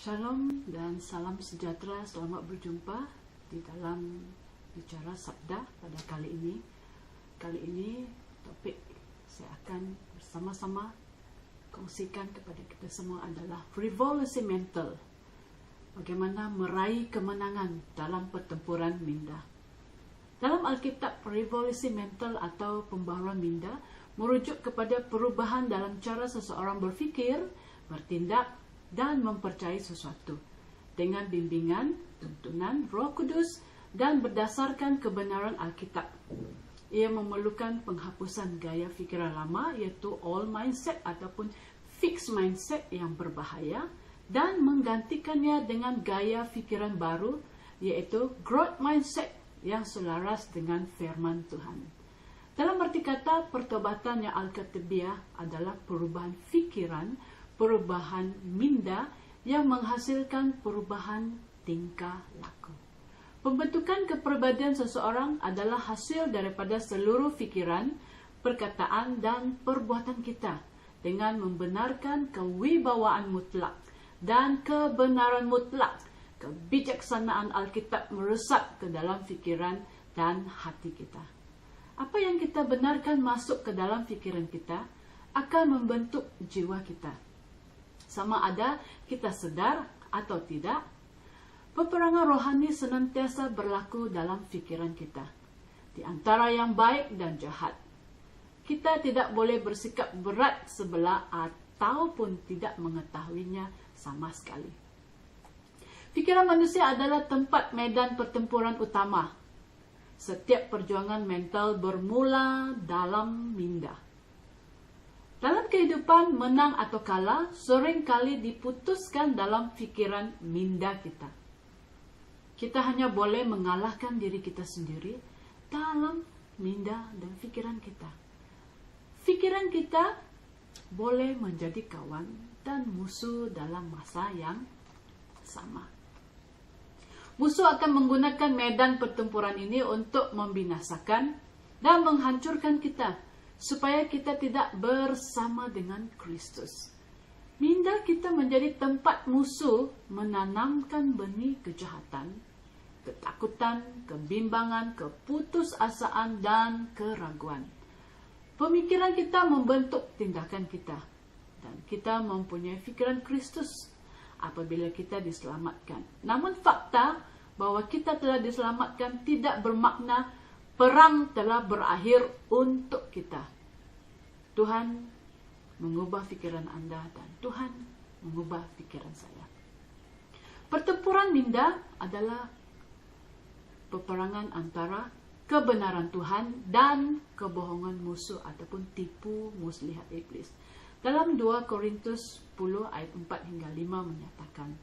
Shalom dan salam sejahtera, selamat berjumpa di dalam bicara sabda pada kali ini. Kali ini topik saya akan bersama-sama kongsikan kepada kita semua adalah revolusi mental. Bagaimana meraih kemenangan dalam pertempuran minda. Dalam Alkitab, revolusi mental atau pembaharuan minda merujuk kepada perubahan dalam cara seseorang berfikir, bertindak, dan mempercayai sesuatu dengan bimbingan, tuntunan Roh Kudus dan berdasarkan kebenaran Alkitab. Ia memerlukan penghapusan gaya fikiran lama, iaitu old mindset ataupun fixed mindset yang berbahaya, dan menggantikannya dengan gaya fikiran baru, iaitu growth mindset yang selaras dengan firman Tuhan. Dalam arti kata, pertobatan yang alkitabiah adalah perubahan fikiran, perubahan minda yang menghasilkan perubahan tingkah laku. Pembentukan kepribadian seseorang adalah hasil daripada seluruh fikiran, perkataan, dan perbuatan kita dengan membenarkan kewibawaan mutlak dan kebenaran mutlak. Kebijaksanaan Alkitab meresap ke dalam fikiran dan hati kita. Apa yang kita benarkan masuk ke dalam fikiran kita akan membentuk jiwa kita. Sama ada kita sedar atau tidak, peperangan rohani senantiasa berlaku dalam fikiran kita, di antara yang baik dan jahat. Kita tidak boleh bersikap berat sebelah ataupun tidak mengetahuinya sama sekali. Fikiran manusia adalah tempat medan pertempuran utama. Setiap perjuangan mental bermula dalam minda. Dalam kehidupan, menang atau kalah seringkali diputuskan dalam fikiran minda kita. Kita hanya boleh mengalahkan diri kita sendiri dalam minda dan fikiran kita. Fikiran kita boleh menjadi kawan dan musuh dalam masa yang sama. Musuh akan menggunakan medan pertempuran ini untuk membinasakan dan menghancurkan kita, supaya kita tidak bersama dengan Kristus. Minda kita menjadi tempat musuh menanamkan benih kejahatan, ketakutan, kebimbangan, keputusasaan, dan keraguan. Pemikiran kita membentuk tindakan kita, dan kita mempunyai fikiran Kristus apabila kita diselamatkan. Namun fakta bahwa kita telah diselamatkan tidak bermakna perang telah berakhir untuk kita. Tuhan mengubah fikiran Anda dan Tuhan mengubah fikiran saya. Pertempuran minda adalah peperangan antara kebenaran Tuhan dan kebohongan musuh ataupun tipu muslihat iblis. Dalam 2 Korintus 10 ayat 4 hingga 5 menyatakan,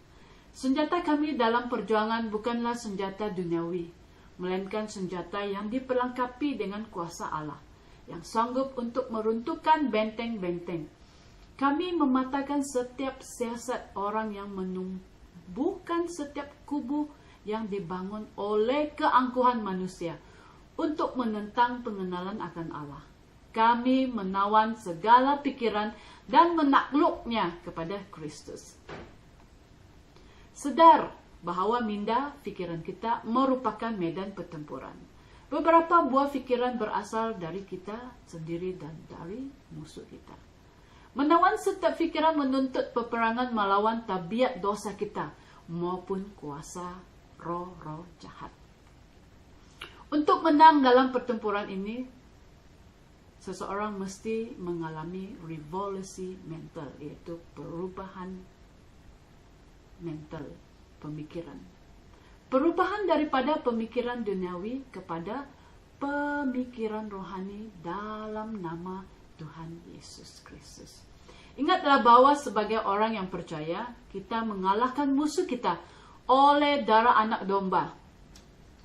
senjata kami dalam perjuangan bukanlah senjata duniawi, melainkan senjata yang diperlengkapi dengan kuasa Allah, yang sanggup untuk meruntuhkan benteng-benteng. Kami mematahkan setiap siasat orang yang menumbuhkan setiap kubu yang dibangun oleh keangkuhan manusia untuk menentang pengenalan akan Allah. Kami menawan segala pikiran dan menakluknya kepada Kristus. Sedar bahawa minda fikiran kita merupakan medan pertempuran. Beberapa buah fikiran berasal dari kita sendiri dan dari musuh kita. Menawan setiap fikiran menuntut peperangan melawan tabiat dosa kita maupun kuasa roh-roh jahat. Untuk menang dalam pertempuran ini, seseorang mesti mengalami revolusi mental, iaitu perubahan mental. Pemikiran. Perubahan daripada pemikiran duniawi kepada pemikiran rohani dalam nama Tuhan Yesus Kristus. Ingatlah bahwa sebagai orang yang percaya, kita mengalahkan musuh kita oleh darah anak domba,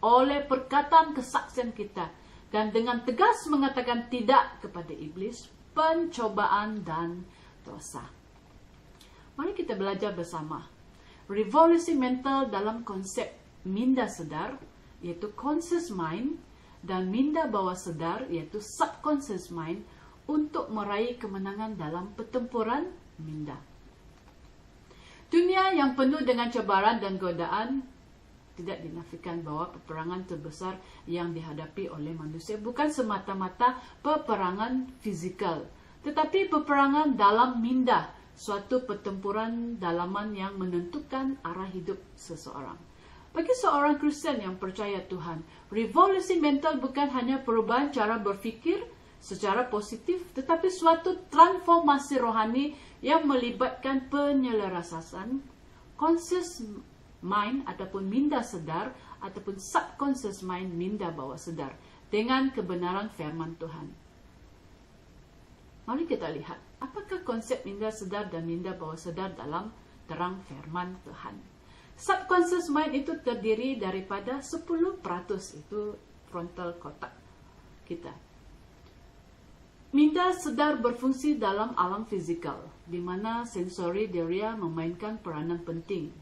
oleh perkataan kesaksian kita, dan dengan tegas mengatakan tidak kepada iblis, pencobaan, dan dosa. Mari kita belajar bersama. Revolusi mental dalam konsep minda sedar, yaitu conscious mind, dan minda bawah sadar, yaitu subconscious mind, untuk meraih kemenangan dalam pertempuran minda. Dunia yang penuh dengan cabaran dan godaan, tidak dinafikan bahwa peperangan terbesar yang dihadapi oleh manusia bukan semata-mata peperangan fizikal, tetapi peperangan dalam minda, suatu pertempuran dalaman yang menentukan arah hidup seseorang. Bagi seorang Kristian yang percaya Tuhan, revolusi mental bukan hanya perubahan cara berfikir secara positif, tetapi suatu transformasi rohani yang melibatkan penyelarasan conscious mind ataupun minda sedar ataupun subconscious mind, minda bawah sedar, dengan kebenaran firman Tuhan. Mari kita lihat, apakah konsep minda sedar dan minda bawah sedar dalam terang firman Tuhan. Subconscious mind itu terdiri daripada 10%, itu frontal kotak kita. Minda sedar berfungsi dalam alam fizikal, di mana sensori deuria memainkan peranan penting.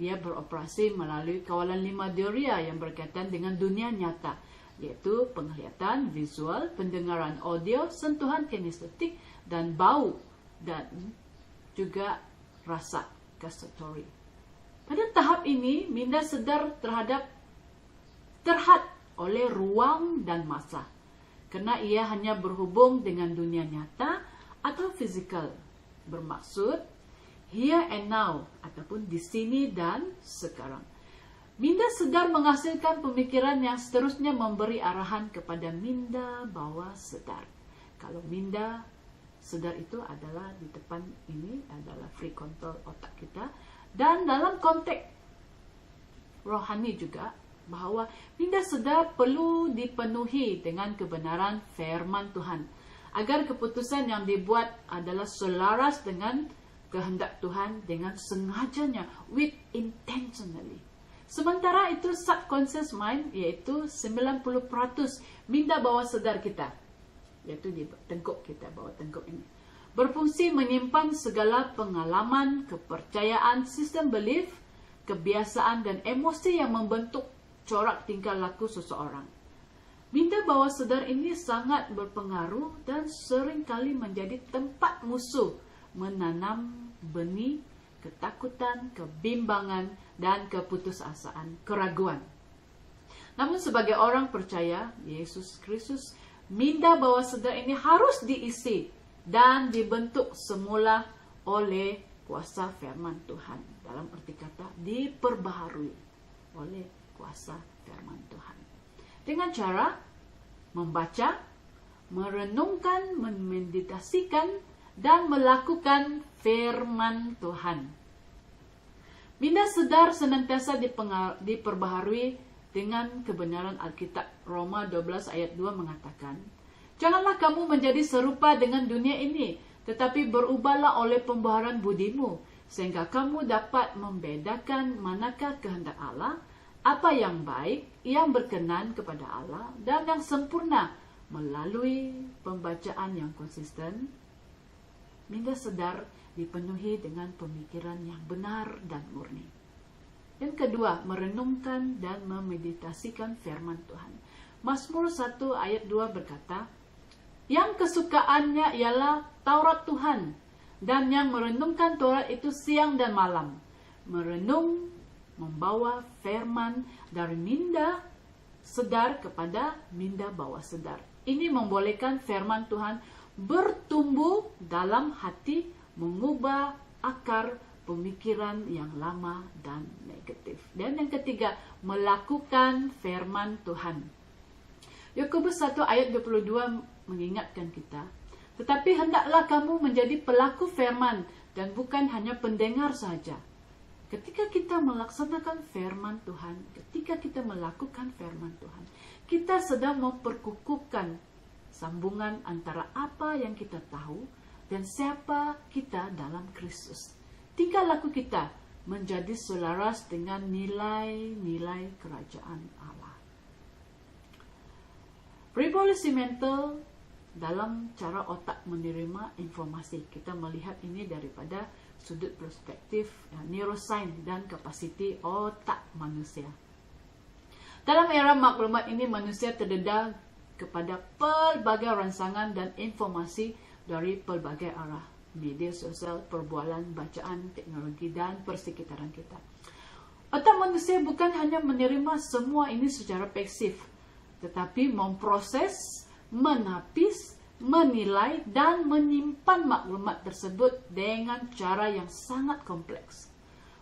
Ia beroperasi melalui kawalan 5 deuria yang berkaitan dengan dunia nyata, yaitu penglihatan, visual, pendengaran audio, sentuhan kinestetik, dan bau, dan juga rasa gustatory. Pada tahap ini, minda sedar terhad oleh ruang dan masa, karena ia hanya berhubung dengan dunia nyata atau fizikal. Bermaksud here and now, ataupun di sini dan sekarang. Minda sedar menghasilkan pemikiran yang seterusnya memberi arahan kepada minda bawah sedar. Kalau minda sedar itu adalah di depan ini adalah prefrontal otak kita, dan dalam konteks rohani juga, bahawa minda sedar perlu dipenuhi dengan kebenaran firman Tuhan, agar keputusan yang dibuat adalah selaras dengan kehendak Tuhan dengan sengajanya, with intentionally. Sementara itu subconscious mind, iaitu 90% minda bawah sedar kita, iaitu di tengkuk kita, bawah tengkuk ini, berfungsi menyimpan segala pengalaman, kepercayaan, sistem belief, kebiasaan dan emosi yang membentuk corak tingkah laku seseorang. Minda bawah sadar ini sangat berpengaruh dan seringkali menjadi tempat musuh menanam benih ketakutan, kebimbangan, dan keputusasaan, keraguan. Namun sebagai orang percaya Yesus Kristus, minda bawah sadar ini harus diisi dan dibentuk semula oleh kuasa firman Tuhan. Dalam arti kata, diperbaharui oleh kuasa firman Tuhan. Dengan cara membaca, merenungkan, memeditasikan, dan melakukan firman Tuhan. Minda sedar senantiasa diperbaharui dengan kebenaran Alkitab. Roma 12 ayat 2 mengatakan, "Janganlah kamu menjadi serupa dengan dunia ini, tetapi berubahlah oleh pembaharuan budimu, sehingga kamu dapat membedakan manakah kehendak Allah, apa yang baik, yang berkenan kepada Allah, dan yang sempurna." Melalui pembacaan yang konsisten, minda sedar dipenuhi dengan pemikiran yang benar dan murni. Yang kedua, merenungkan dan memeditasikan firman Tuhan. Mazmur 1 ayat 2 berkata, "Yang kesukaannya ialah Taurat Tuhan, dan yang merenungkan Taurat itu siang dan malam." Merenung membawa firman dari minda sedar kepada minda bawah sedar. Ini membolehkan firman Tuhan bertumbuh dalam hati, mengubah akar pemikiran yang lama dan negatif. Dan yang ketiga, melakukan firman Tuhan. Yakobus 1 ayat 22 mengingatkan kita, "Tetapi hendaklah kamu menjadi pelaku firman dan bukan hanya pendengar saja." Ketika kita melaksanakan firman Tuhan, ketika kita melakukan firman Tuhan, kita sedang memperkukuhkan sambungan antara apa yang kita tahu dan siapa kita dalam Kristus. Tingkah laku kita menjadi selaras dengan nilai-nilai kerajaan Allah. Revolusi mental dalam cara otak menerima informasi. Kita melihat ini daripada sudut perspektif neuroscience dan kapasiti otak manusia. Dalam era maklumat ini, manusia terdedah kepada pelbagai rangsangan dan informasi dari pelbagai arah. media sosial, perbualan, bacaan, teknologi, dan persekitaran kita. Otak manusia bukan hanya menerima semua ini secara pasif, tetapi memproses, menapis, menilai, dan menyimpan maklumat tersebut dengan cara yang sangat kompleks.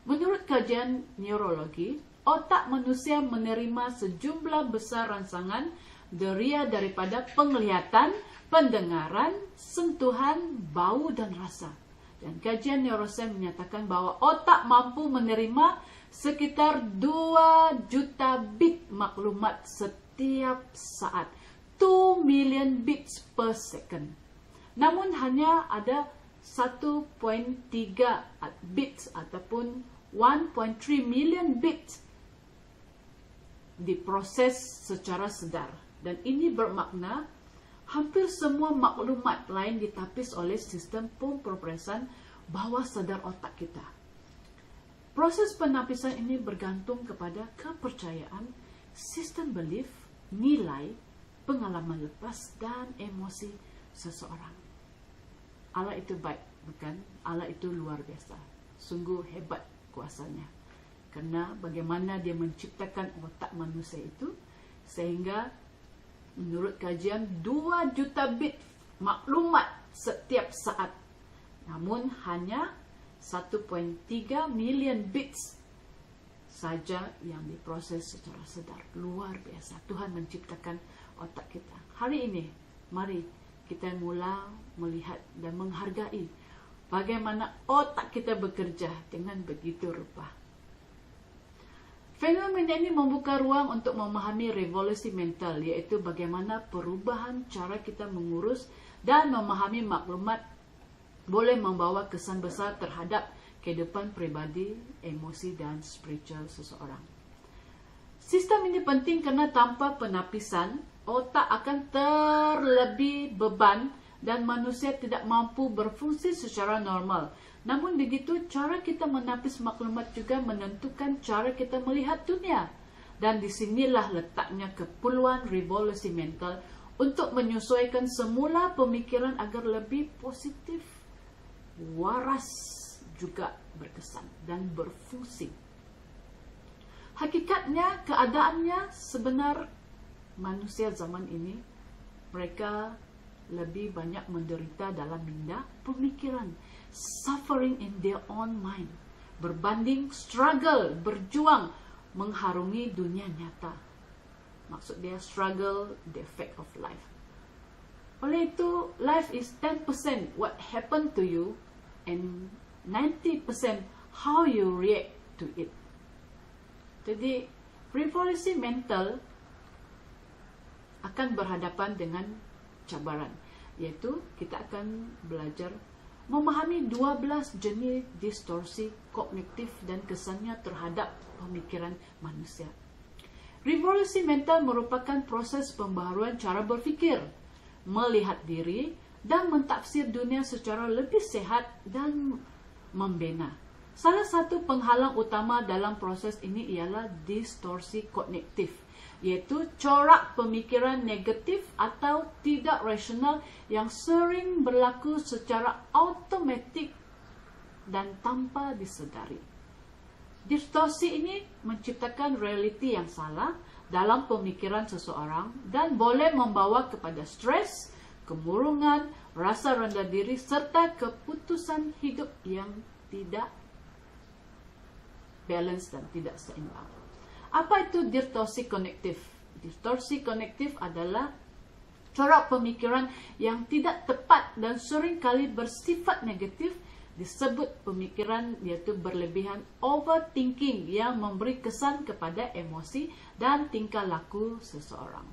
Menurut kajian neurologi, otak manusia menerima sejumlah besar rangsangan deria daripada penglihatan, pendengaran, sentuhan, bau, dan rasa. Dan kajian neuroscience menyatakan bahwa otak mampu menerima sekitar 2 juta bit maklumat setiap saat. 2 million bits per second. Namun hanya ada 1.3 bits ataupun 1.3 million bits diproses secara sedar. Dan ini bermakna hampir semua maklumat lain ditapis oleh sistem pemrosesan bawah sadar otak kita. Proses penapisan ini bergantung kepada kepercayaan, sistem belief, nilai, pengalaman lepas, dan emosi seseorang. Allah itu baik, bukan? Allah itu luar biasa. Sungguh hebat kuasanya. Karena bagaimana dia menciptakan otak manusia itu, sehingga menurut kajian 2 juta bit maklumat setiap saat. Namun hanya 1.3 million bits saja yang diproses secara sedar. Luar biasa. Tuhan menciptakan otak kita. Hari ini, mari kita mula melihat dan menghargai bagaimana otak kita bekerja dengan begitu rupa. Fenomena ini membuka ruang untuk memahami revolusi mental, yaitu bagaimana perubahan cara kita mengurus dan memahami maklumat boleh membawa kesan besar terhadap kehidupan pribadi, emosi, dan spiritual seseorang. Sistem ini penting karena tanpa penapisan, otak akan terlebih beban dan manusia tidak mampu berfungsi secara normal. Namun begitu, cara kita menapis maklumat juga menentukan cara kita melihat dunia. Dan disinilah letaknya keperluan revolusi mental untuk menyesuaikan semula pemikiran agar lebih positif, waras, juga berkesan dan berfungsi. Hakikatnya, keadaannya sebenar manusia zaman ini, mereka lebih banyak menderita dalam minda pemikiran, suffering in their own mind, berbanding struggle, berjuang mengharungi dunia nyata. Maksud dia struggle, the fact of life. Oleh itu, life is 10% what happened to you and 90% how you react to it. Jadi, revolusi mental akan berhadapan dengan cabaran, yaitu kita akan belajar memahami 12 jenis distorsi kognitif dan kesannya terhadap pemikiran manusia. Revolusi mental merupakan proses pembaharuan cara berfikir, melihat diri, dan mentafsir dunia secara lebih sehat dan membina. Salah satu penghalang utama dalam proses ini ialah distorsi kognitif, yaitu corak pemikiran negatif atau tidak rasional yang sering berlaku secara automatik dan tanpa disedari. Distorsi ini menciptakan realiti yang salah dalam pemikiran seseorang dan boleh membawa kepada stres, kemurungan, rasa rendah diri, serta keputusan hidup yang tidak balance dan tidak seimbang. Apa itu distorsi kognitif? Distorsi kognitif adalah corak pemikiran yang tidak tepat dan seringkali bersifat negatif, disebut pemikiran yaitu berlebihan overthinking yang memberi kesan kepada emosi dan tingkah laku seseorang.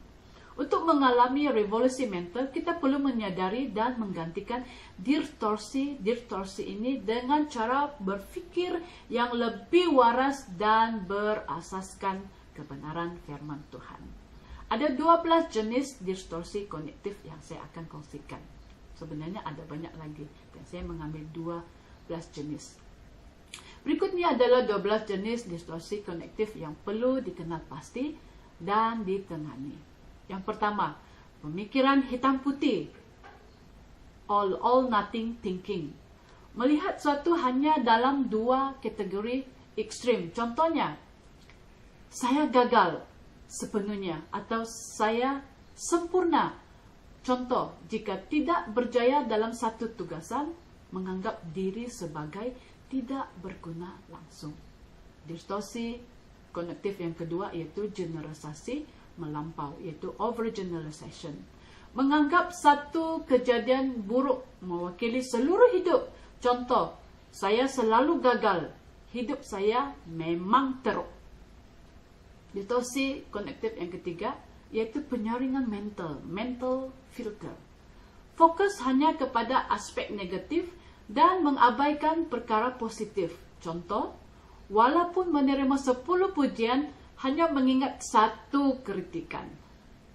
Untuk mengalami revolusi mental, kita perlu menyadari dan menggantikan distorsi ini dengan cara berfikir yang lebih waras dan berasaskan kebenaran firman Tuhan. Ada 12 jenis distorsi kognitif yang saya akan kongsikan. Sebenarnya ada banyak lagi, dan saya mengambil 12 jenis. Berikutnya adalah 12 jenis distorsi kognitif yang perlu dikenal pasti dan ditengani. Yang pertama, pemikiran hitam putih, all nothing thinking. melihat suatu hanya dalam dua kategori ekstrim. Contohnya, saya gagal sepenuhnya atau saya sempurna. Contoh, jika tidak berjaya dalam satu tugasan, menganggap diri sebagai tidak berguna langsung. Distorsi kognitif yang kedua iaitu generalisasi melampau, iaitu overgeneralization. Menganggap satu kejadian buruk mewakili seluruh hidup. Contoh, saya selalu gagal. Hidup saya memang teruk. Distorsi kognitif yang ketiga iaitu penyaringan mental filter. Fokus hanya kepada aspek negatif dan mengabaikan perkara positif. Contoh, walaupun menerima 10 pujian, hanya mengingat satu kritikan.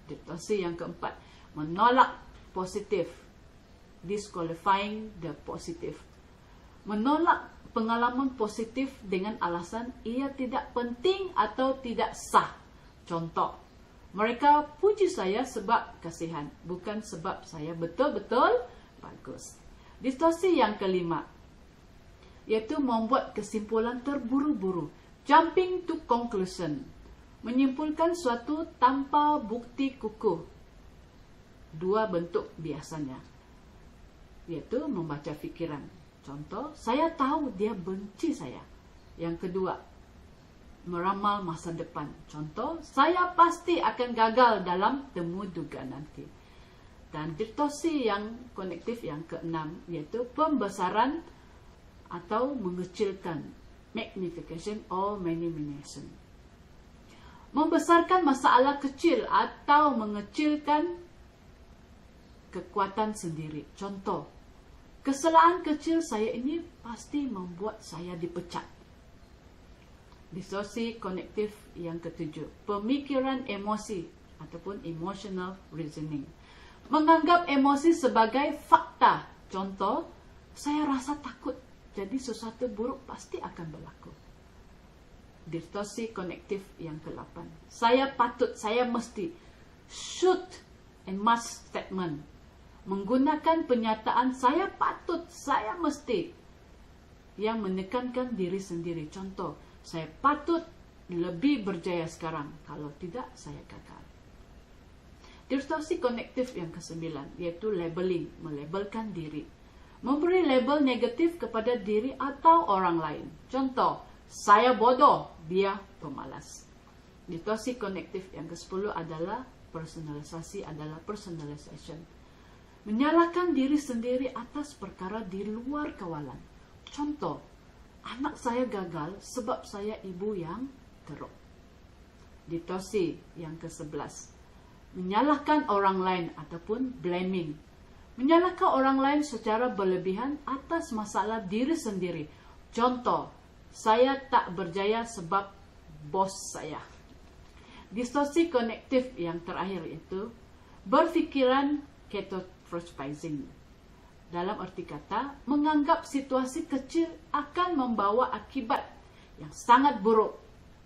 Distorsi yang keempat, menolak positif, disqualifying the positive. Menolak pengalaman positif dengan alasan ia tidak penting atau tidak sah. Contoh, mereka puji saya sebab kasihan, bukan sebab saya betul-betul bagus. Distorsi yang kelima, iaitu membuat kesimpulan terburu-buru, jumping to conclusion, menyimpulkan suatu tanpa bukti kukuh. Dua bentuk biasanya, iaitu membaca fikiran. Contoh, saya tahu dia benci saya. Yang kedua, meramal masa depan. Contoh, saya pasti akan gagal dalam temu duga nanti. Dan distorsi yang kognitif yang keenam, iaitu pembesaran atau mengecilkan, magnification or minimization. Membesarkan masalah kecil atau mengecilkan kekuatan sendiri. Contoh, kesalahan kecil saya ini pasti membuat saya dipecat. Distorsi kognitif yang ketujuh, pemikiran emosi ataupun emotional reasoning. Menganggap emosi sebagai fakta. Contoh, saya rasa takut, jadi sesuatu buruk pasti akan berlaku. Distorsi kognitif yang ke-8, saya patut, saya mesti, should and must statement. Menggunakan penyataan saya patut, saya mesti, yang menekankan diri sendiri. Contoh, saya patut lebih berjaya sekarang, kalau tidak saya gagal. Distorsi kognitif yang ke-9, iaitu labeling, melabelkan diri. Memberi label negatif kepada diri atau orang lain. Contoh, saya bodoh, dia pemalas. Distorsi kognitif yang ke-10 adalah personalization. Menyalahkan diri sendiri atas perkara di luar kawalan. Contoh, anak saya gagal sebab saya ibu yang teruk. Distorsi yang ke-11, menyalahkan orang lain ataupun blaming. Menyalahkan orang lain secara berlebihan atas masalah diri sendiri. Contoh, saya tak berjaya sebab bos saya. Distorsi kognitif yang terakhir itu berfikiran catastrophizing. Dalam arti kata, menganggap situasi kecil akan membawa akibat yang sangat buruk.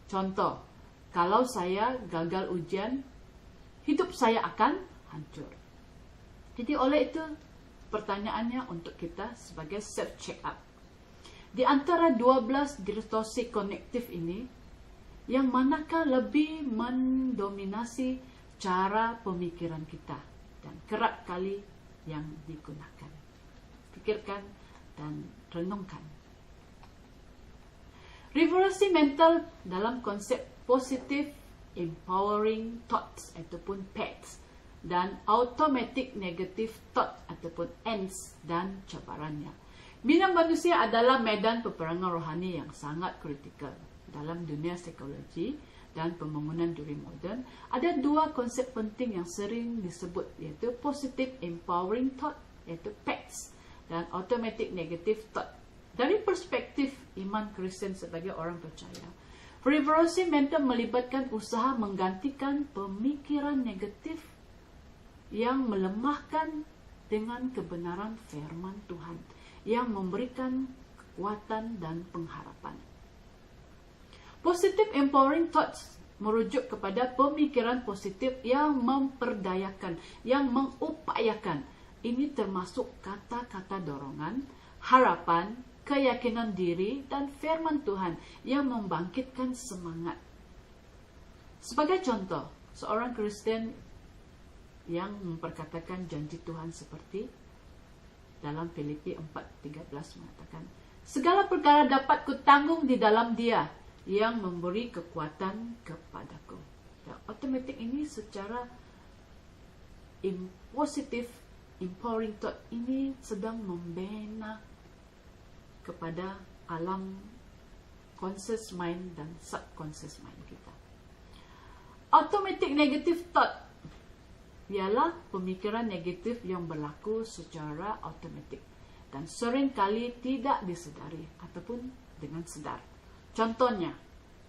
Contoh, kalau saya gagal ujian, hidup saya akan hancur. Jadi oleh itu, pertanyaannya untuk kita sebagai self-check-up. Di antara 12 distorsi kognitif ini, yang manakah lebih mendominasi cara pemikiran kita dan kerap kali yang digunakan? Pikirkan dan renungkan. Revolusi mental dalam konsep positive empowering thoughts ataupun PETS dan automatic negative thought ataupun ANTS dan cabarannya. Bina manusia adalah medan peperangan rohani yang sangat kritikal. Dalam dunia psikologi dan pembangunan diri moden, ada dua konsep penting yang sering disebut, iaitu positive empowering thought, iaitu PETS, dan automatic negative thought. Dari perspektif iman Kristen sebagai orang percaya, revolusi mental melibatkan usaha menggantikan pemikiran negatif yang melemahkan dengan kebenaran firman Tuhan yang memberikan kekuatan dan pengharapan. Positive empowering thoughts merujuk kepada pemikiran positif yang memperdayakan, yang mengupayakan. Ini termasuk kata-kata dorongan, harapan, keyakinan diri, dan firman Tuhan yang membangkitkan semangat. Sebagai contoh, seorang Kristen yang memperkatakan janji Tuhan seperti dalam Filipi 4:13 mengatakan, segala perkara dapat kutanggung di dalam Dia yang memberi kekuatan kepadaku. Dan automatic ini secara positif, empowering thought ini sedang membina kepada alam conscious mind dan subconscious mind kita. Automatic negative thought ialah pemikiran negatif yang berlaku secara automatik dan seringkali tidak disedari ataupun dengan sedar. Contohnya,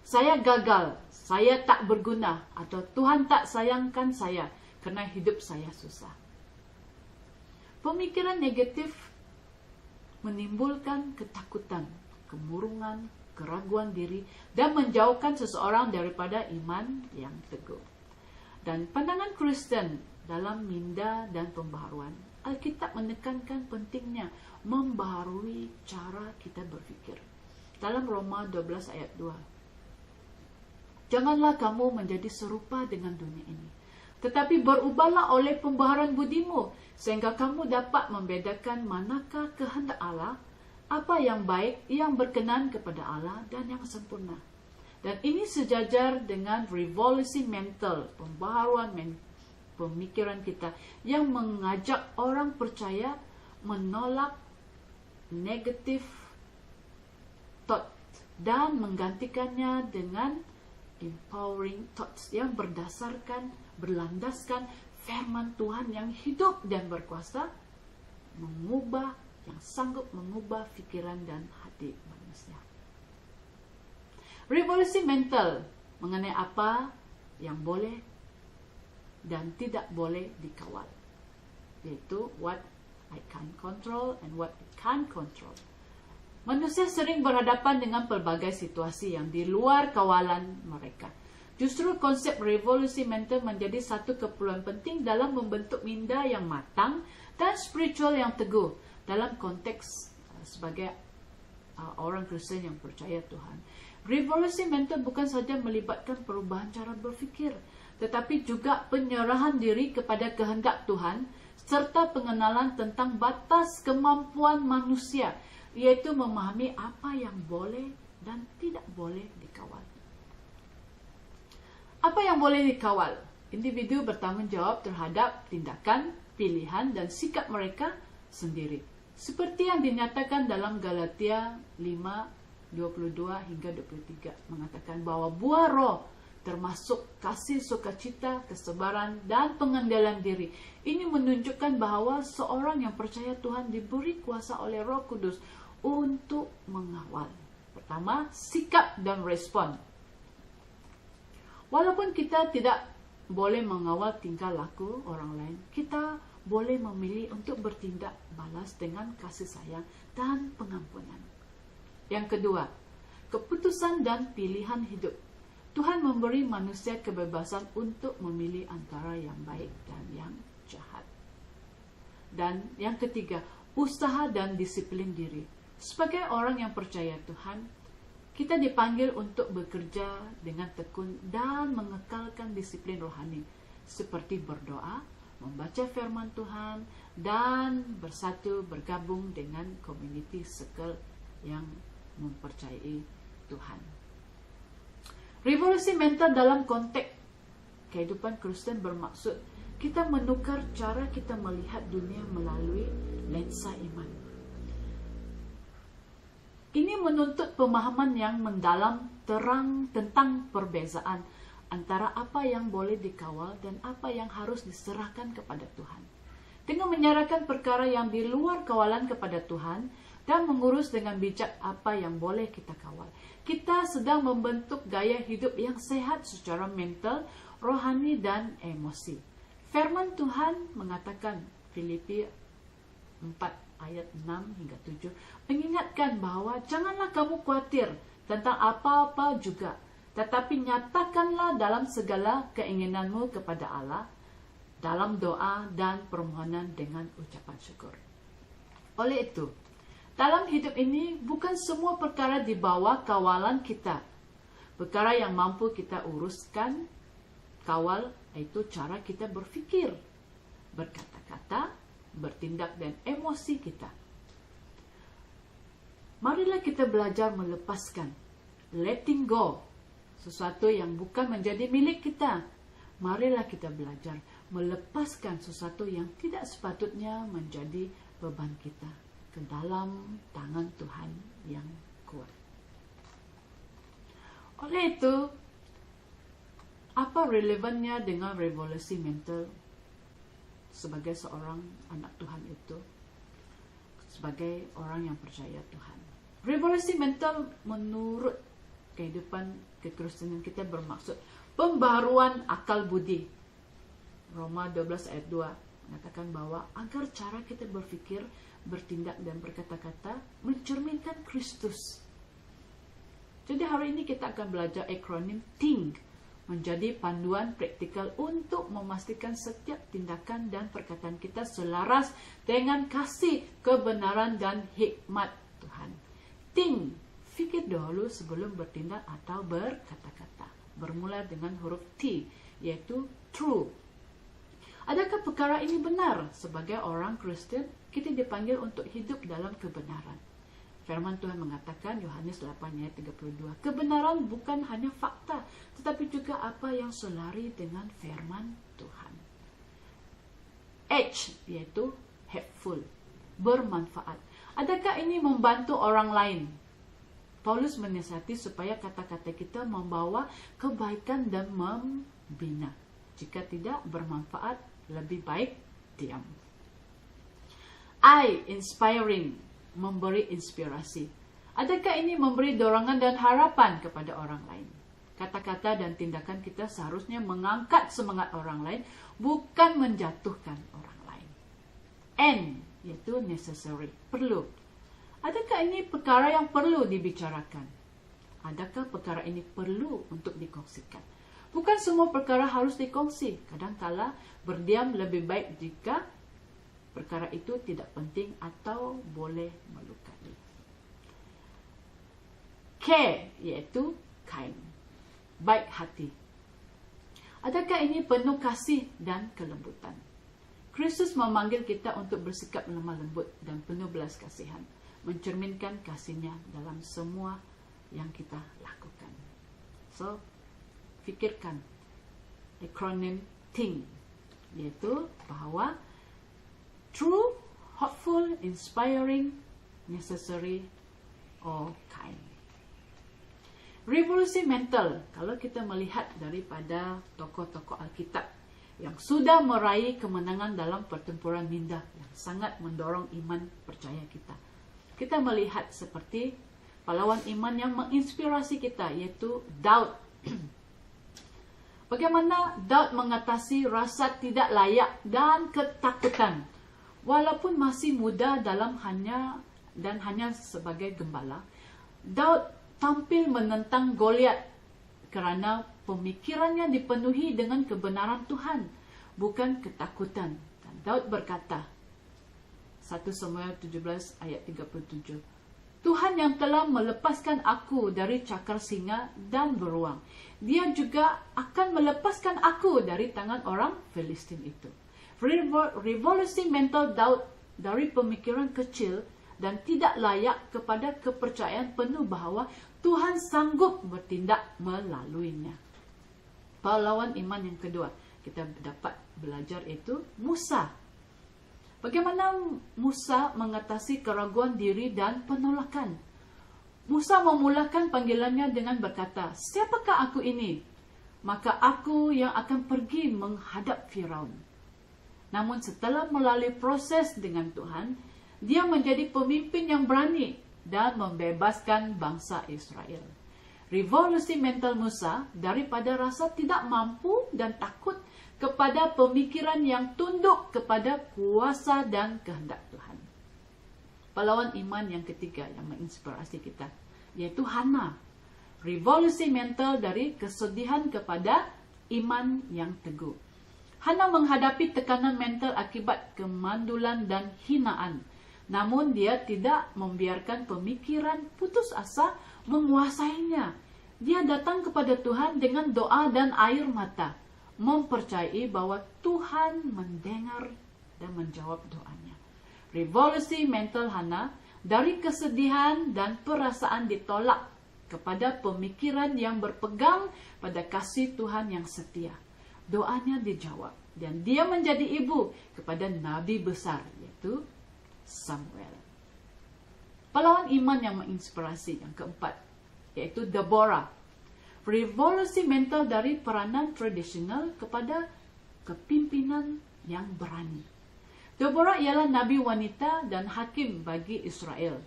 saya gagal, saya tak berguna, atau Tuhan tak sayangkan saya kerana hidup saya susah. Pemikiran negatif menimbulkan ketakutan, kemurungan, keraguan diri, dan menjauhkan seseorang daripada iman yang teguh. Dan pandangan Kristen dalam minda dan pembaharuan, Alkitab menekankan pentingnya membaharui cara kita berfikir. Dalam Roma 12 ayat 2, janganlah kamu menjadi serupa dengan dunia ini, tetapi berubahlah oleh pembaharuan budimu, sehingga kamu dapat membedakan manakah kehendak Allah, apa yang baik, yang berkenan kepada Allah, dan yang sempurna. Dan ini sejajar dengan revolusi mental, pembaharuan pemikiran kita, yang mengajak orang percaya menolak negatif thought dan menggantikannya dengan empowering thoughts yang berlandaskan firman Tuhan yang hidup dan berkuasa, yang sanggup mengubah fikiran dan hati manusia. Revolusi mental mengenai apa yang boleh dan tidak boleh dikawal, yaitu what I can control and what I can't control. Manusia sering berhadapan dengan pelbagai situasi yang di luar kawalan mereka. Justru konsep revolusi mental menjadi satu keperluan penting dalam membentuk minda yang matang dan spiritual yang teguh dalam konteks sebagai orang Kristen yang percaya Tuhan. Revolusi mental bukan saja melibatkan perubahan cara berfikir, tetapi juga penyerahan diri kepada kehendak Tuhan serta pengenalan tentang batas kemampuan manusia, yaitu memahami apa yang boleh dan tidak boleh dikawal. Apa yang boleh dikawal? Individu bertanggung jawab terhadap tindakan, pilihan, dan sikap mereka sendiri. Seperti yang dinyatakan dalam Galatia 5:22 hingga 23 mengatakan bahwa buah roh termasuk kasih, sukacita, kesabaran, dan pengendalian diri. Ini menunjukkan bahwa seorang yang percaya Tuhan diberi kuasa oleh Roh Kudus untuk mengawal. Pertama, sikap dan respon. Walaupun kita tidak boleh mengawal tingkah laku orang lain, kita boleh memilih untuk bertindak balas dengan kasih sayang dan pengampunan. Yang kedua, keputusan dan pilihan hidup. Tuhan memberi manusia kebebasan untuk memilih antara yang baik dan yang jahat. Dan yang ketiga, usaha dan disiplin diri. Sebagai orang yang percaya Tuhan, kita dipanggil untuk bekerja dengan tekun dan mengekalkan disiplin rohani, seperti berdoa, membaca firman Tuhan, dan bergabung dengan community circle yang mempercayai Tuhan. Revolusi mental dalam konteks kehidupan Kristen bermaksud kita menukar cara kita melihat dunia melalui lensa iman. Ini menuntut pemahaman yang mendalam terang tentang perbezaan antara apa yang boleh dikawal dan apa yang harus diserahkan kepada Tuhan. Dengan menyerahkan perkara yang di luar kawalan kepada Tuhan dan mengurus dengan bijak apa yang boleh kita kawal, kita sedang membentuk gaya hidup yang sehat secara mental, rohani, dan emosi. Firman Tuhan mengatakan, Filipi 4 ayat 6 hingga 7, mengingatkan bahwa janganlah kamu khawatir tentang apa-apa juga, tetapi nyatakanlah dalam segala keinginanmu kepada Allah, dalam doa dan permohonan dengan ucapan syukur. Oleh itu, Dalam hidup ini, bukan semua perkara di bawah kawalan kita. Perkara yang mampu kita uruskan, kawal, itu cara kita berfikir, berkata-kata, bertindak, dan emosi kita. Marilah kita belajar melepaskan, letting go, sesuatu yang bukan menjadi milik kita. Marilah kita belajar melepaskan sesuatu yang tidak sepatutnya menjadi beban kita ke dalam tangan Tuhan yang kuat. Oleh itu, apa relevannya dengan revolusi mental sebagai seorang anak Tuhan itu, sebagai orang yang percaya Tuhan? Revolusi mental menurut kehidupan kekristenan kita bermaksud pembaharuan akal budi. Roma 12 ayat 2 mengatakan bahwa agar cara kita berfikir, bertindak, dan berkata-kata mencerminkan Kristus. Jadi hari ini kita akan belajar akronim THINK, menjadi panduan praktikal untuk memastikan setiap tindakan dan perkataan kita selaras dengan kasih, kebenaran, dan hikmat Tuhan. Think, fikir dahulu sebelum bertindak atau berkata-kata. Bermula dengan huruf T, yaitu true. Adakah perkara ini benar? Sebagai orang Kristen, kita dipanggil untuk hidup dalam kebenaran. Firman Tuhan mengatakan, Yohanes 8 ayat 32, kebenaran bukan hanya fakta, tetapi juga apa yang selari dengan firman Tuhan. H, yaitu helpful, bermanfaat. Adakah ini membantu orang lain? Paulus menasihati supaya kata-kata kita membawa kebaikan dan membina. Jika tidak bermanfaat, lebih baik diam. I, inspiring, memberi inspirasi. Adakah ini memberi dorongan dan harapan kepada orang lain? Kata-kata dan tindakan kita seharusnya mengangkat semangat orang lain, bukan menjatuhkan orang lain. N, yaitu necessary, perlu. Adakah ini perkara yang perlu dibicarakan? Adakah perkara ini perlu untuk dikongsikan? Bukan semua perkara harus dikongsi. Kadang-kala berdiam lebih baik jika perkara itu tidak penting atau boleh melukai. K, yaitu kind, baik hati. Adakah ini penuh kasih dan kelembutan? Kristus memanggil kita untuk bersikap lemah lembut dan penuh belas kasihan, mencerminkan kasihnya dalam semua yang kita lakukan. So, fikirkan akronim THINK, yaitu bahwa true, hopeful, inspiring, necessary, or kind. Revolusi mental, kalau kita melihat daripada tokoh-tokoh Alkitab yang sudah meraih kemenangan dalam pertempuran minda yang sangat mendorong iman percaya kita. Kita melihat seperti pahlawan iman yang menginspirasi kita, yaitu Daud. Bagaimana Daud mengatasi rasa tidak layak dan ketakutan. Walaupun masih muda hanya sebagai gembala, Daud tampil menentang Goliat kerana pemikirannya dipenuhi dengan kebenaran Tuhan, bukan ketakutan. Dan Daud berkata, 1 Samuel 17 ayat 37, Tuhan yang telah melepaskan aku dari cakar singa dan beruang, Dia juga akan melepaskan aku dari tangan orang Filistin itu. Revolusi mental Daud dari pemikiran kecil dan tidak layak kepada kepercayaan penuh bahawa Tuhan sanggup bertindak melaluinya. Pahlawan iman yang kedua kita dapat belajar itu Musa. Bagaimana Musa mengatasi keraguan diri dan penolakan? Musa memulakan panggilannya dengan berkata, siapakah aku ini? Maka aku yang akan pergi menghadap Firaun. Namun setelah melalui proses dengan Tuhan, dia menjadi pemimpin yang berani dan membebaskan bangsa Israel. Revolusi mental Musa daripada rasa tidak mampu dan takut kepada pemikiran yang tunduk kepada kuasa dan kehendak Tuhan. Pahlawan iman yang ketiga yang menginspirasi kita, yaitu Hana. Revolusi mental dari kesedihan kepada iman yang teguh. Hana menghadapi tekanan mental akibat kemandulan dan hinaan. Namun dia tidak membiarkan pemikiran putus asa menguasainya. Dia datang kepada Tuhan dengan doa dan air mata, mempercayai bahwa Tuhan mendengar dan menjawab doanya. Revolusi mental Hana dari kesedihan dan perasaan ditolak kepada pemikiran yang berpegang pada kasih Tuhan yang setia. Doanya dijawab dan dia menjadi ibu kepada nabi besar, yaitu Samuel. Pahlawan iman yang menginspirasi yang keempat, yaitu Deborah. Revolusi mental dari peranan tradisional kepada kepimpinan yang berani. Deborah ialah nabi wanita dan hakim bagi Israel.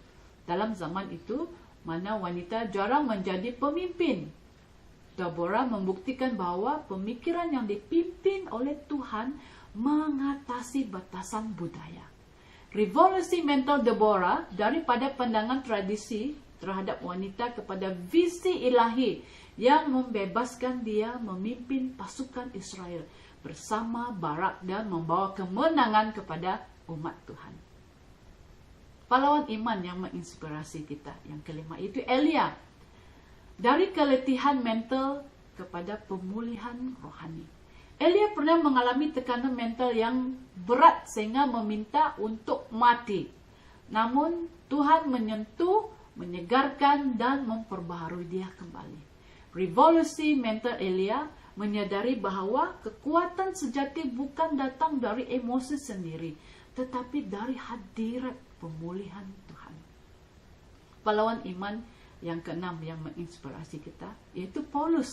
Dalam zaman itu, mana wanita jarang menjadi pemimpin. Deborah membuktikan bahwa pemikiran yang dipimpin oleh Tuhan mengatasi batasan budaya. Revolusi mental Deborah daripada pandangan tradisi terhadap wanita kepada visi ilahi yang membebaskan dia memimpin pasukan Israel bersama Barak dan membawa kemenangan kepada umat Tuhan. Pahlawan iman yang menginspirasi kita yang kelima itu Elia. Dari keletihan mental kepada pemulihan rohani. Elia pernah mengalami tekanan mental yang berat sehingga meminta untuk mati. Namun Tuhan menyentuh, menyegarkan dan memperbaharui dia kembali. Revolusi mental Elia menyadari bahawa kekuatan sejati bukan datang dari emosi sendiri, tetapi dari hadirat pemulihan Tuhan. Pahlawan iman yang keenam yang menginspirasi kita, yaitu Paulus.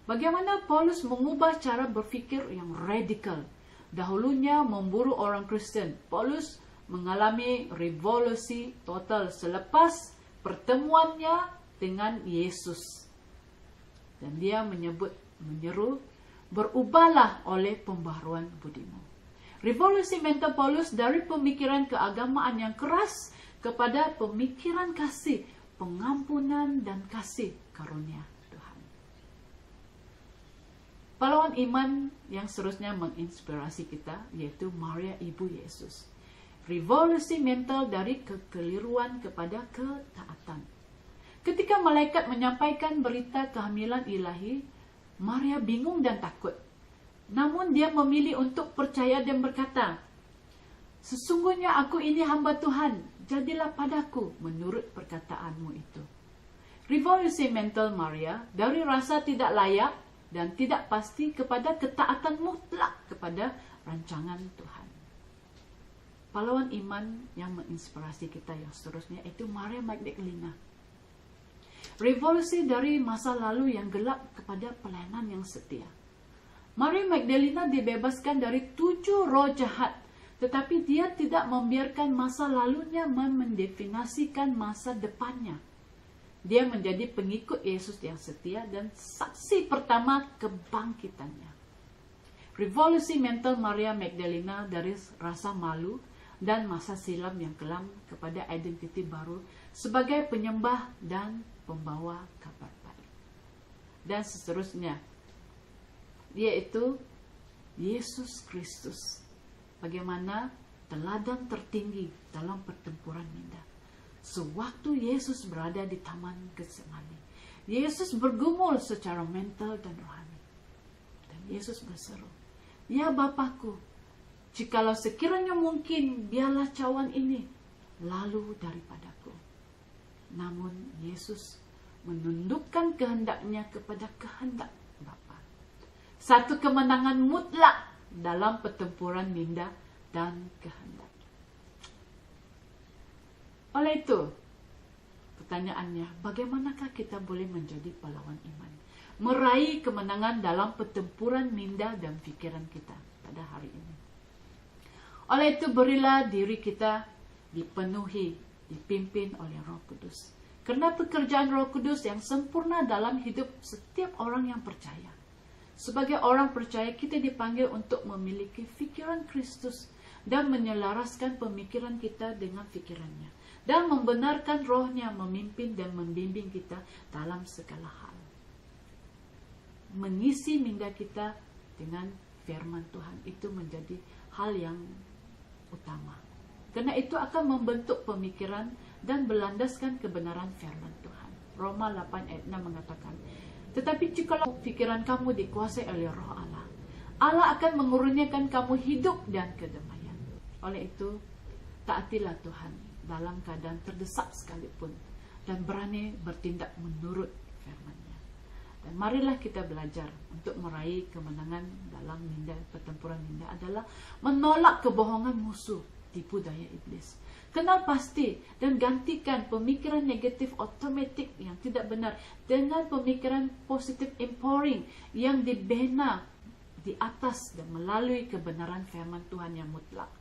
Bagaimana Paulus mengubah cara berfikir yang radikal. Dahulunya memburu orang Kristen, Paulus mengalami revolusi total selepas pertemuannya dengan Yesus. Dan dia menyeru, berubahlah oleh pembaharuan budimu. Revolusi mental Paulus dari pemikiran keagamaan yang keras kepada pemikiran kasih, pengampunan dan kasih karunia Tuhan. Pahlawan iman yang seterusnya menginspirasi kita, yaitu Maria Ibu Yesus. Revolusi mental dari kekeliruan kepada ketaatan. Ketika malaikat menyampaikan berita kehamilan ilahi, Maria bingung dan takut. Namun dia memilih untuk percaya dan berkata, "Sesungguhnya aku ini hamba Tuhan, jadilah padaku menurut perkataanmu itu." Revolusi mental Maria dari rasa tidak layak dan tidak pasti kepada ketaatan mutlak kepada rancangan Tuhan. Pahlawan iman yang menginspirasi kita yang seterusnya itu Maria Magdalena. Revolusi dari masa lalu yang gelap kepada pelayanan yang setia. Maria Magdalena dibebaskan dari 7 roh jahat, tetapi dia tidak membiarkan masa lalunya mendefinisikan masa depannya. Dia menjadi pengikut Yesus yang setia dan saksi pertama kebangkitannya. Revolusi mental Maria Magdalena dari rasa malu dan masa silam yang kelam kepada identiti baru sebagai penyembah dan pembawa kabar baik. Dan seterusnya, yaitu Yesus Kristus. Bagaimana teladan tertinggi dalam pertempuran minda. Sewaktu Yesus berada di Taman Getsemani, Yesus bergumul secara mental dan rohani. Dan Yesus berseru, "Ya Bapakku, jikalau sekiranya mungkin, biarlah cawan ini lalu daripadaku." Namun Yesus menundukkan kehendaknya kepada kehendak Bapa. Satu kemenangan mutlak dalam pertempuran minda dan kehendak. Oleh itu, pertanyaannya, bagaimanakah kita boleh menjadi pahlawan iman? Meraih kemenangan dalam pertempuran minda dan fikiran kita pada hari ini. Oleh itu, berilah diri kita dipenuhi, dipimpin oleh Roh Kudus. Karena pekerjaan Roh Kudus yang sempurna dalam hidup setiap orang yang percaya. Sebagai orang percaya, kita dipanggil untuk memiliki fikiran Kristus dan menyelaraskan pemikiran kita dengan fikirannya. Dan membenarkan rohnya memimpin dan membimbing kita dalam segala hal. Mengisi minda kita dengan firman Tuhan itu menjadi hal yang utama. Karena itu akan membentuk pemikiran dan berlandaskan kebenaran firman Tuhan. Roma 8 ayat 6 mengatakan, tetapi jikalau pikiran kamu dikuasai oleh Roh Allah, Allah akan mengurniakan kamu hidup dan kedamaian. Oleh itu, taatilah Tuhan dalam keadaan terdesak sekalipun, dan berani bertindak menurut firman-Nya. Dan marilah kita belajar untuk meraih kemenangan dalam minda, pertempuran minda adalah menolak kebohongan musuh, tipu daya iblis. Kenal pasti dan gantikan pemikiran negatif otomatik yang tidak benar dengan pemikiran positif empowering yang dibina di atas dan melalui kebenaran firman Tuhan yang mutlak.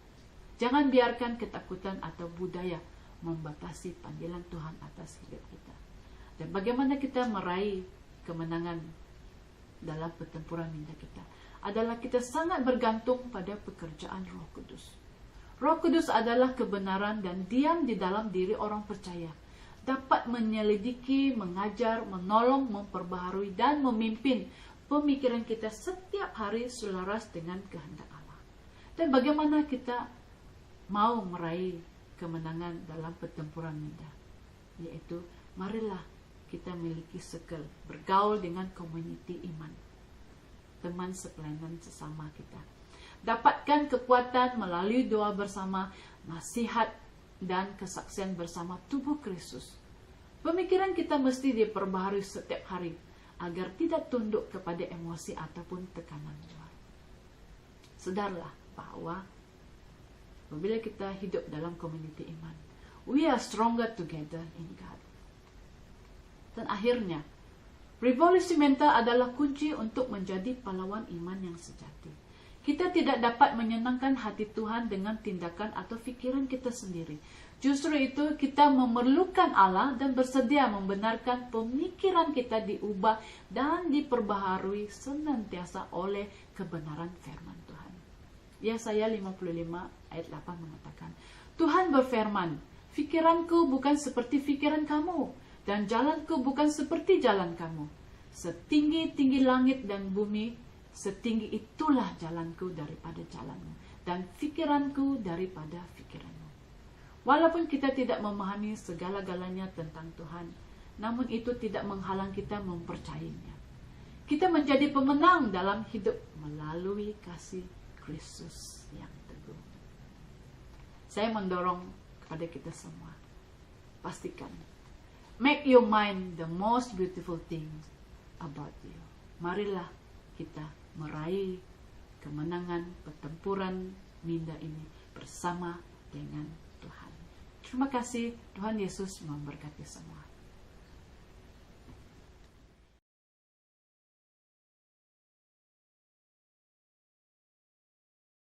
Jangan biarkan ketakutan atau budaya membatasi panggilan Tuhan atas hidup kita. Dan bagaimana kita meraih kemenangan dalam pertempuran minda kita adalah kita sangat bergantung pada pekerjaan Roh Kudus. Roh Kudus adalah kebenaran dan diam di dalam diri orang percaya. Dapat menyelidiki, mengajar, menolong, memperbaharui, dan memimpin pemikiran kita setiap hari selaras dengan kehendak Allah. Dan bagaimana kita mau meraih kemenangan dalam pertempuran minda? Yaitu, marilah kita miliki circle, bergaul dengan komuniti iman, teman sepelayanan sesama kita. Dapatkan kekuatan melalui doa bersama, nasihat, dan kesaksian bersama tubuh Kristus. Pemikiran kita mesti diperbaharui setiap hari, agar tidak tunduk kepada emosi ataupun tekanan luar. Sadarlah bahwa apabila kita hidup dalam komuniti iman, we are stronger together in God. Dan akhirnya, revolusi mental adalah kunci untuk menjadi pahlawan iman yang sejati. Kita tidak dapat menyenangkan hati Tuhan dengan tindakan atau pikiran kita sendiri. Justru itu kita memerlukan Allah dan bersedia membenarkan pemikiran kita diubah dan diperbaharui senantiasa oleh kebenaran firman Tuhan. Yesaya 55 ayat 8 mengatakan, Tuhan berfirman, pikiranku bukan seperti pikiran kamu, dan jalanku bukan seperti jalan kamu. Setinggi-tinggi langit dan bumi, setinggi itulah jalanku daripada jalanmu, dan pikiranku daripada pikiranmu. Walaupun kita tidak memahami segala-galanya tentang Tuhan, namun itu tidak menghalang kita mempercayainya. Kita menjadi pemenang dalam hidup melalui kasih Kristus yang teguh. Saya mendorong kepada kita semua, pastikan, make your mind the most beautiful thing about you. Marilah kita meraih kemenangan pertempuran minda ini bersama dengan Tuhan. Terima kasih, Tuhan Yesus memberkati semua.